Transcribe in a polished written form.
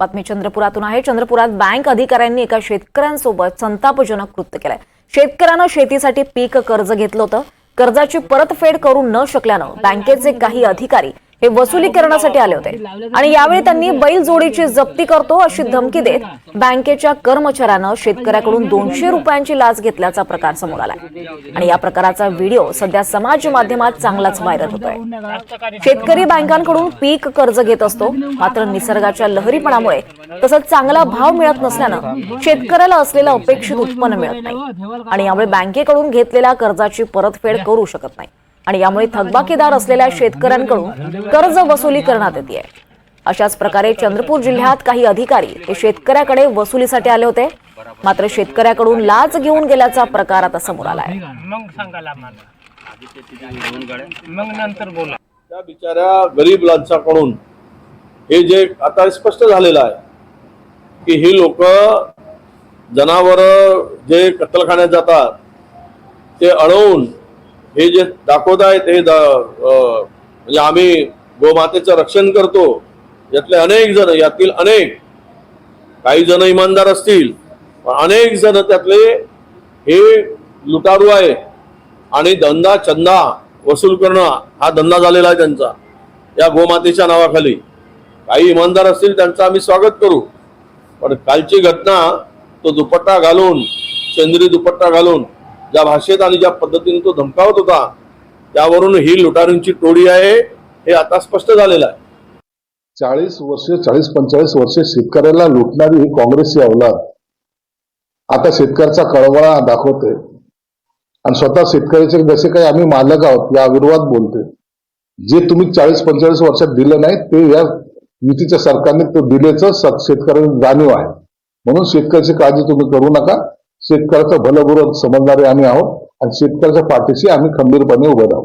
बातमी चंद्रपुरातून आहे। चंद्रपुरात बँक अधिकाऱ्यांनी एका शेतकऱ्यांसोबत संतापजनक कृत्य केलंय। शेतकऱ्यानं शेतीसाठी पीक कर्ज घेतलं होतं। कर्जाची परतफेड करू न शकल्यानं बँकेचे काही अधिकारी हे वसुली करण्यासाठी आले होते आणि यावेळी त्यांनी बैल जोडीची जप्ती करतो अशी धमकी देत बँकेच्या कर्मचाऱ्यानं शेतकऱ्याकडून 200 रुपयांची लाच घेतल्याचा प्रकार समोर आलाय आणि या प्रकाराचा व्हिडिओ सध्या समाज माध्यमात चांगलाच व्हायरल होतोय। शेतकरी बँकांकडून पीक कर्ज घेत असतो, मात्र निसर्गाच्या लहरीपणामुळे तसंच चांगला भाव मिळत नसल्यानं शेतकऱ्याला असलेलं अपेक्षित उत्पन्न मिळत नाही आणि यामुळे बँकेकडून घेतलेल्या कर्जाची परतफेड करू शकत नाही आणि यामुळे थकबाकीदार असलेल्या शेतकऱ्यांकडून कर्ज वसुली करण्यात येते। अशाच प्रकारे चंद्रपूर जिल्ह्यात काही अधिकारी हे शेतकऱ्याकडे वसुलीसाठी आले होते, मात्र शेतकऱ्याकडून लाच घेऊन गेल्याचा प्रकार आता समोर आलाय। त्या बिचाऱ्या गरीब लांचाकडून हे जे आता स्पष्ट झालेलं आहे की ही लोक जनावर जे कत्तलखान्यात जातात ते अडवून हे जे दाखवत आहेत हे म्हणजे आम्ही गोमातेचं रक्षण करतो, यातले अनेक जण, यातील अनेक काही जण इमानदार असतील पण अनेक जण त्यातले हे लुटारू आहे आणि धंदा चंदा वसूल करणं हा धंदा झालेला आहे त्यांचा या गोमातेच्या नावाखाली। काही इमानदार असतील त्यांचं आम्ही स्वागत करू, पण कालची घटना तो दुपट्टा घालून, चंद्री दुपट्टा घालून ज्या भाषेत आणि ज्या पद्धतीने तो धमकावत होता त्यावरून ही लुटारूंची टोळी आहे हे आता स्पष्ट झालेलं आहे। 40-45 वर्षे शेतकऱ्याला लुटणारी ही काँग्रेसची अवलाद आता शेतकऱ्याचा कळवळा दाखवते आणि स्वतः शेतकऱ्याचे जसे काही आम्ही मालक आहोत या विरोधात बोलते। जे तुम्ही 40-45 वर्षात दिलं नाही ते या युतीच्या सरकारने तो दिल्याचं शेतकऱ्यांना जाणीव आहे, म्हणून शेतकऱ्याची काळजी तुम्ही करू नका। शेतकऱ्याचं भलं बुरं समजणारे आम्ही आहोत आणि शेतकऱ्याच्या पाठीशी आम्ही खंबीरपणे उभे राहू।